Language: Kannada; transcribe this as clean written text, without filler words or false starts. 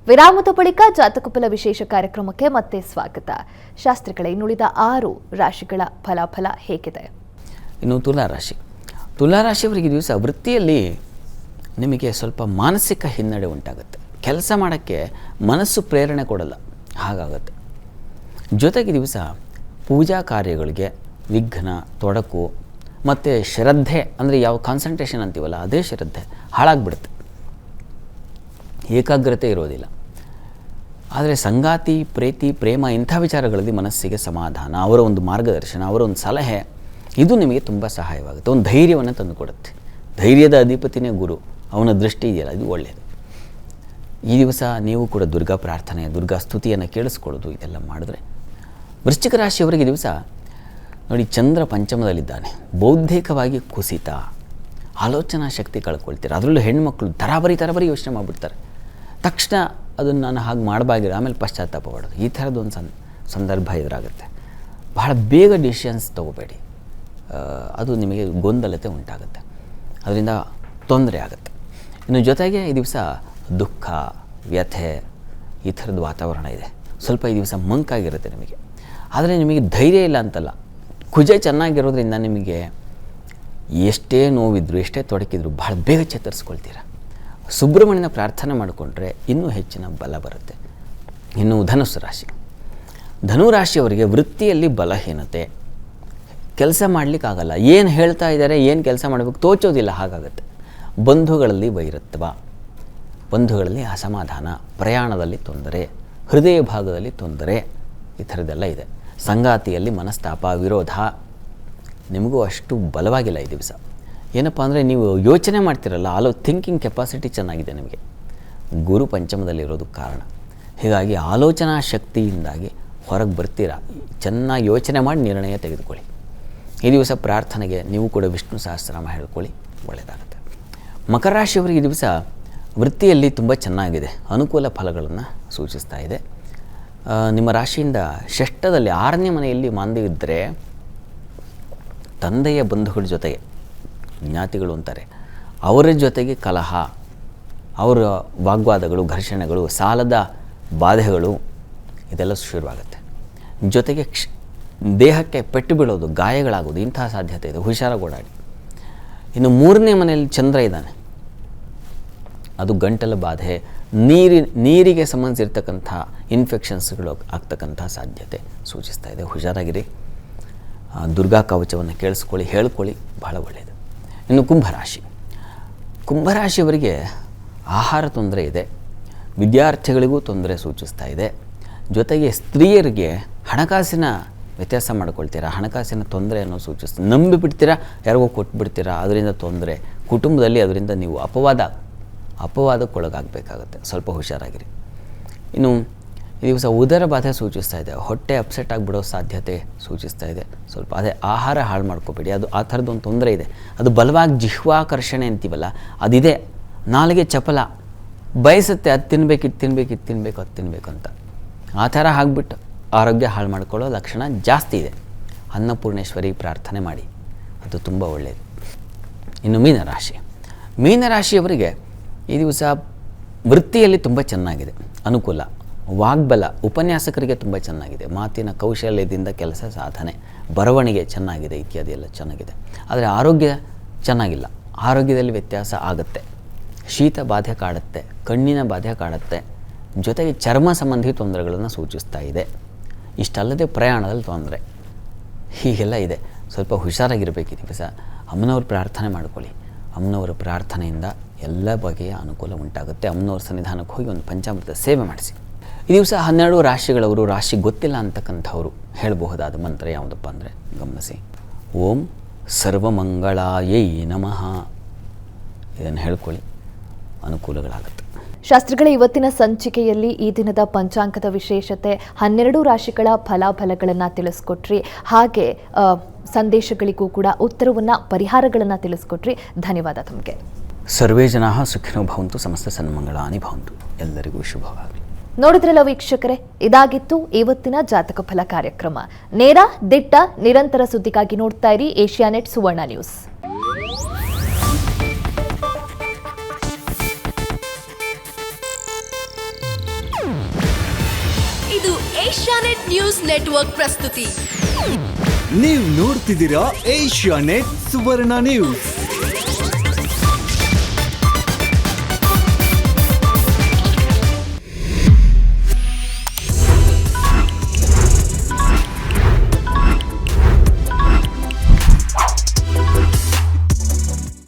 ವಿರಾಮದ ಬಳಿಕ ಜಾತಕ ಫಲ ವಿಶೇಷ ಕಾರ್ಯಕ್ರಮಕ್ಕೆ ಮತ್ತೆ ಸ್ವಾಗತ. ಶಾಸ್ತ್ರಿಗಳೇ, ಇನ್ನುಳಿದ 6 ರಾಶಿಗಳ ಫಲಾಫಲ ಹೇಗಿದೆ? ಇನ್ನು ತುಲಾರಾಶಿಯವರಿಗೆ ದಿವಸ ವೃತ್ತಿಯಲ್ಲಿ ನಿಮಗೆ ಸ್ವಲ್ಪ ಮಾನಸಿಕ ಹಿನ್ನಡೆ ಉಂಟಾಗುತ್ತೆ. ಕೆಲಸ ಮಾಡೋಕ್ಕೆ ಮನಸ್ಸು ಪ್ರೇರಣೆ ಕೊಡಲ್ಲ, ಹಾಗಾಗುತ್ತೆ. ಜೊತೆಗೆ ದಿವಸ ಪೂಜಾ ಕಾರ್ಯಗಳಿಗೆ ವಿಘ್ನ, ತೊಡಕು ಮತ್ತು ಶ್ರದ್ಧೆ, ಅಂದರೆ ಯಾವ ಕಾನ್ಸಂಟ್ರೇಷನ್ ಅಂತೀವಲ್ಲ ಅದೇ ಶ್ರದ್ಧೆ ಹಾಳಾಗ್ಬಿಡುತ್ತೆ, ಏಕಾಗ್ರತೆ ಇರೋದಿಲ್ಲ. ಆದರೆ ಸಂಗಾತಿ, ಪ್ರೀತಿ, ಪ್ರೇಮ ಇಂಥ ವಿಚಾರಗಳಲ್ಲಿ ಮನಸ್ಸಿಗೆ ಸಮಾಧಾನ, ಅವರ ಒಂದು ಮಾರ್ಗದರ್ಶನ, ಅವರ ಒಂದು ಸಲಹೆ, ಇದು ನಿಮಗೆ ತುಂಬ ಸಹಾಯವಾಗುತ್ತೆ. ಒಂದು ಧೈರ್ಯವನ್ನು ತಂದುಕೊಡುತ್ತೆ. ಧೈರ್ಯದ ಅಧಿಪತಿನೇ ಗುರು, ಅವನ ದೃಷ್ಟಿ ಇದೆಯಲ್ಲ, ಇದು ಒಳ್ಳೆಯದು. ಈ ದಿವಸ ನೀವು ಕೂಡ ದುರ್ಗಾ ಪ್ರಾರ್ಥನೆ, ದುರ್ಗಾ ಸ್ತುತಿಯನ್ನು ಕೇಳಿಸ್ಕೊಳ್ಳೋದು, ಇದೆಲ್ಲ ಮಾಡಿದ್ರೆ. ವೃಶ್ಚಿಕ ರಾಶಿಯವರಿಗೆ ದಿವಸ ನೋಡಿ, ಚಂದ್ರ ಪಂಚಮದಲ್ಲಿದ್ದಾನೆ. ಬೌದ್ಧಿಕವಾಗಿ ಕುಸಿತ, ಆಲೋಚನಾ ಶಕ್ತಿ ಕಳ್ಕೊಳ್ತೀರ. ಅದರಲ್ಲೂ ಹೆಣ್ಮಕ್ಳು ತರಾಬರಿ ಯೋಚನೆ ಮಾಡಿಬಿಡ್ತಾರೆ. ತಕ್ಷಣ ಅದನ್ನು ನಾನು ಹಾಗೆ ಮಾಡಬಾಗಿರೋ, ಆಮೇಲೆ ಪಶ್ಚಾತ್ತಾಪ ಪಡೋದು, ಈ ಥರದ್ದು ಒಂದು ಸಂದರ್ಭ ಎದುರಾಗುತ್ತೆ. ಬಹಳ ಬೇಗ ಡಿಸಿಷನ್ಸ್ ತೊಗೋಬೇಡಿ, ಅದು ನಿಮಗೆ ಗೊಂದಲತೆ ಉಂಟಾಗುತ್ತೆ, ಅದರಿಂದ ತೊಂದರೆ ಆಗುತ್ತೆ. ಇನ್ನು ಜೊತೆಗೆ ಈ ದಿವಸ ದುಃಖ, ವ್ಯಥೆ, ಈ ಥರದ ವಾತಾವರಣ ಇದೆ. ಸ್ವಲ್ಪ ಈ ದಿವಸ ಮಂಕಾಗಿರುತ್ತೆ ನಿಮಗೆ. ಆದರೆ ನಿಮಗೆ ಧೈರ್ಯ ಇಲ್ಲ ಅಂತಲ್ಲ, ಕುಜ ಚೆನ್ನಾಗಿರೋದ್ರಿಂದ ನಿಮಗೆ ಎಷ್ಟೇ ನೋವಿದ್ರು, ಎಷ್ಟೇ ತೊಡಕಿದ್ರು ಬಹಳ ಬೇಗ ಚೇತರಿಸ್ಕೊಳ್ತೀರ. ಸುಬ್ರಹ್ಮಣ್ಯನ ಪ್ರಾರ್ಥನೆ ಮಾಡಿಕೊಂಡ್ರೆ ಇನ್ನೂ ಹೆಚ್ಚಿನ ಬಲ ಬರುತ್ತೆ. ಇನ್ನು ಧನುರಾಶಿಯವರಿಗೆ ವೃತ್ತಿಯಲ್ಲಿ ಬಲಹೀನತೆ, ಕೆಲಸ ಮಾಡಲಿಕ್ಕಾಗಲ್ಲ. ಏನು ಹೇಳ್ತಾ ಇದ್ದಾರೆ, ಏನು ಕೆಲಸ ಮಾಡಬೇಕು ತೋಚೋದಿಲ್ಲ, ಹಾಗಾಗುತ್ತೆ. ಬಂಧುಗಳಲ್ಲಿ ವೈರತ್ವ, ಬಂಧುಗಳಲ್ಲಿ ಅಸಮಾಧಾನ, ಪ್ರಯಾಣದಲ್ಲಿ ತೊಂದರೆ, ಹೃದಯ ಭಾಗದಲ್ಲಿ ತೊಂದರೆ, ಈ ಥರದ್ದೆಲ್ಲ ಇದೆ. ಸಂಗಾತಿಯಲ್ಲಿ ಮನಸ್ತಾಪ, ವಿರೋಧ, ನಿಮಗೂ ಅಷ್ಟು ಬಲವಾಗಿಲ್ಲ ಈ ದಿವಸ. ಏನಪ್ಪ ಅಂದರೆ ನೀವು ಯೋಚನೆ ಮಾಡ್ತಿರಲ್ಲ, ಥಿಂಕಿಂಗ್ ಕೆಪಾಸಿಟಿ ಚೆನ್ನಾಗಿದೆ ನಿಮಗೆ. ಗುರು ಪಂಚಮದಲ್ಲಿರೋದು ಕಾರಣ. ಹೀಗಾಗಿ ಆಲೋಚನಾ ಶಕ್ತಿಯಿಂದಾಗಿ ಹೊರಗೆ ಬರ್ತೀರಾ. ಚೆನ್ನಾಗಿ ಯೋಚನೆ ಮಾಡಿ ನಿರ್ಣಯ ತೆಗೆದುಕೊಳ್ಳಿ. ಈ ದಿವಸ ಪ್ರಾರ್ಥನೆಗೆ ನೀವು ಕೂಡ ವಿಷ್ಣು ಸಹಸ್ರನಾಮ ಹೇಳ್ಕೊಳ್ಳಿ, ಒಳ್ಳೆಯದಾಗುತ್ತೆ. ಮಕರ ರಾಶಿಯವರಿಗೆ ಈ ದಿವಸ ವೃತ್ತಿಯಲ್ಲಿ ತುಂಬ ಚೆನ್ನಾಗಿದೆ, ಅನುಕೂಲ ಫಲಗಳನ್ನು ಸೂಚಿಸ್ತಾ ಇದೆ. ನಿಮ್ಮ ರಾಶಿಯಿಂದ ಷಷ್ಠದಲ್ಲಿ 6ನೇ ಮನೆಯಲ್ಲಿ ಮಾಂದ್ಯ ಇದ್ದರೆ ತಂದೆಯ ಬಂಧುಗಳ ಜೊತೆಗೆ, ಜ್ಞಾತಿಗಳು ಅಂತಾರೆ, ಅವರ ಜೊತೆಗೆ ಕಲಹ, ಅವರ ವಾಗ್ವಾದಗಳು, ಘರ್ಷಣೆಗಳು, ಸಾಲದ ಬಾಧೆಗಳು, ಇದೆಲ್ಲ ಶುರುವಾಗುತ್ತೆ. ಜೊತೆಗೆ ದೇಹಕ್ಕೆ ಪೆಟ್ಟು ಬೀಳೋದು, ಗಾಯಗಳಾಗೋದು, ಇಂತಹ ಸಾಧ್ಯತೆ ಇದೆ, ಹುಷಾರಾಗಿ ಓಡಾಡಿ. ಇನ್ನು 3ನೇ ಮನೆಯಲ್ಲಿ ಚಂದ್ರ ಇದ್ದಾನೆ, ಅದು ಗಂಟಲು ಬಾಧೆ, ನೀರಿಗೆ ಸಂಬಂಧಿಸಿರ್ತಕ್ಕಂಥ ಇನ್ಫೆಕ್ಷನ್ಸ್ಗಳು ಆಗ್ತಕ್ಕಂಥ ಸಾಧ್ಯತೆ ಸೂಚಿಸ್ತಾ ಇದೆ. ಹುಷಾರಾಗಿರಿ. ದುರ್ಗಾ ಕವಚವನ್ನು ಕೇಳಿಸ್ಕೊಳ್ಳಿ, ಹೇಳ್ಕೊಳ್ಳಿ, ಬಹಳ ಒಳ್ಳೆಯದು. ಇನ್ನು ಕುಂಭರಾಶಿಯವರಿಗೆ ಆಹಾರ ತೊಂದರೆ ಇದೆ, ವಿದ್ಯಾರ್ಥಿಗಳಿಗೂ ತೊಂದರೆ ಸೂಚಿಸ್ತಾ ಇದೆ. ಜೊತೆಗೆ ಸ್ತ್ರೀಯರಿಗೆ ಹಣಕಾಸಿನ ವ್ಯತ್ಯಾಸ ಮಾಡ್ಕೊಳ್ತೀರಾ, ಹಣಕಾಸಿನ ತೊಂದರೆಯನ್ನು ಸೂಚಿಸ್ತೀರಾ. ನಂಬಿಬಿಡ್ತೀರಾ, ಯಾರಿಗೋ ಕೊಟ್ಬಿಡ್ತೀರಾ, ಅದರಿಂದ ತೊಂದರೆ. ಕುಟುಂಬದಲ್ಲಿ ಅದರಿಂದ ನೀವು ಅಪವಾದಕ್ಕೊಳಗಾಗಬೇಕಾಗುತ್ತೆ, ಸ್ವಲ್ಪ ಹುಷಾರಾಗಿರಿ. ಇನ್ನು ಈ ದಿವಸ ಉದರ ಬಾಧೆ ಸೂಚಿಸ್ತಾ ಇದೆ, ಹೊಟ್ಟೆ ಅಪ್ಸೆಟ್ ಆಗಿಬಿಡೋ ಸಾಧ್ಯತೆ ಸೂಚಿಸ್ತಾ ಇದೆ. ಸ್ವಲ್ಪ ಅದೇ ಆಹಾರ ಹಾಳು ಮಾಡ್ಕೋಬೇಡಿ, ಅದು ಆ ಥರದ್ದೊಂದು ತೊಂದರೆ ಇದೆ. ಅದು ಬಲವಾಗಿ ಜಿಹ್ವಾಕರ್ಷಣೆ ಅಂತೀವಲ್ಲ, ಅದಿದೆ. ನಾಲಿಗೆ ಚಪಲ, ಬಯಸುತ್ತೆ ಅದು ತಿನ್ನಬೇಕು, ಇದು ತಿನ್ನಬೇಕು ಅಂತ. ಆ ಥರ ಆಗಿಬಿಟ್ಟು ಆರೋಗ್ಯ ಹಾಳು ಮಾಡ್ಕೊಳ್ಳೋ ಲಕ್ಷಣ ಜಾಸ್ತಿ ಇದೆ. ಅನ್ನಪೂರ್ಣೇಶ್ವರಿ ಪ್ರಾರ್ಥನೆ ಮಾಡಿ, ಅದು ತುಂಬ ಒಳ್ಳೆಯದು. ಇನ್ನು ಮೀನರಾಶಿಯವರಿಗೆ ಈ ದಿವಸ ವೃತ್ತಿಯಲ್ಲಿ ತುಂಬ ಚೆನ್ನಾಗಿದೆ, ಅನುಕೂಲ. ವಾಗ್ಬಲ, ಉಪನ್ಯಾಸಕರಿಗೆ ತುಂಬ ಚೆನ್ನಾಗಿದೆ. ಮಾತಿನ ಕೌಶಲ್ಯದಿಂದ ಕೆಲಸ ಸಾಧನೆ, ಬರವಣಿಗೆ ಚೆನ್ನಾಗಿದೆ, ಇತ್ಯಾದಿ ಎಲ್ಲ ಚೆನ್ನಾಗಿದೆ. ಆದರೆ ಆರೋಗ್ಯ ಚೆನ್ನಾಗಿಲ್ಲ, ಆರೋಗ್ಯದಲ್ಲಿ ವ್ಯತ್ಯಾಸ ಆಗುತ್ತೆ. ಶೀತ ಬಾಧೆ ಕಾಡುತ್ತೆ, ಕಣ್ಣಿನ ಬಾಧೆ ಕಾಡುತ್ತೆ, ಜೊತೆಗೆ ಚರ್ಮ ಸಂಬಂಧಿ ತೊಂದರೆಗಳನ್ನು ಸೂಚಿಸ್ತಾ ಇದೆ. ಇಷ್ಟಲ್ಲದೆ ಪ್ರಯಾಣದಲ್ಲಿ ತೊಂದರೆ, ಹೀಗೆಲ್ಲ ಇದೆ. ಸ್ವಲ್ಪ ಹುಷಾರಾಗಿರಬೇಕು ಈ ದಿವಸ. ಅಮ್ಮನವ್ರ ಪ್ರಾರ್ಥನೆ ಮಾಡ್ಕೊಳ್ಳಿ. ಅಮ್ಮನವರ ಪ್ರಾರ್ಥನೆಯಿಂದ ಎಲ್ಲ ಬಗೆಯ ಅನುಕೂಲ ಉಂಟಾಗುತ್ತೆ. ಅಮ್ಮನವ್ರ ಸನ್ನಿಧಾನಕ್ಕೆ ಹೋಗಿ ಒಂದು ಪಂಚಾಮೃತ ಸೇವೆ ಮಾಡಿಸಿ. ಈ ದಿವಸ 12 ರಾಶಿಗಳವರು, ರಾಶಿ ಗೊತ್ತಿಲ್ಲ ಅಂತಕ್ಕಂಥವ್ರು ಹೇಳಬಹುದಾದ ಮಂತ್ರ ಯಾವುದಪ್ಪ ಅಂದರೆ ಗಮನಿಸಿ. ಓಂ ಸರ್ವಮಂಗಳಾಯೈ ನಮಃ, ಇದನ್ನು ಹೇಳ್ಕೊಳ್ಳಿ, ಅನುಕೂಲಗಳಾಗುತ್ತೆ. ಶಾಸ್ತ್ರಿಗಳ ಇವತ್ತಿನ ಸಂಚಿಕೆಯಲ್ಲಿ ಈ ದಿನದ ಪಂಚಾಂಗದ ವಿಶೇಷತೆ, 12 ರಾಶಿಗಳ ಫಲಾಫಲಗಳನ್ನು ತಿಳಿಸ್ಕೊಟ್ರಿ. ಹಾಗೆ ಸಂದೇಶಗಳಿಗೂ ಕೂಡ ಉತ್ತರವನ್ನು, ಪರಿಹಾರಗಳನ್ನು ತಿಳಿಸ್ಕೊಟ್ರಿ. ಧನ್ಯವಾದ ತಮಗೆ. ಸರ್ವೇ ಜನಾಃ ಸುಖಿನೋ ಭವಂತು, ಸಮಸ್ತ ಸನ್ಮಂಗಳಾನಿ ಭವಂತು. ಎಲ್ಲರಿಗೂ ಶುಭವಾಗಲಿ. ನೋಡಿದ್ರಲ್ಲ ವೀಕ್ಷಕರೇ, ಇದಾಗಿತ್ತು ಇವತ್ತಿನ ಜಾತಕ ಫಲ ಕಾರ್ಯಕ್ರಮ. ನೇರ, ದಿಟ್ಟ, ನಿರಂತರ ಸುದ್ದಿಗಾಗಿ ನೋಡ್ತಾ ಇರಿ ಏಷ್ಯಾನೆಟ್ ಸುವರ್ಣ ನ್ಯೂಸ್. ಇದು ಏಷ್ಯಾನೆಟ್ ನ್ಯೂಸ್ ನೆಟ್ವರ್ಕ್ ಪ್ರಸ್ತುತಿ. ನೀವು ನೋಡ್ತಿದ್ದೀರಾ ಏಷ್ಯಾನೆಟ್ ಸುವರ್ಣ ನ್ಯೂಸ್.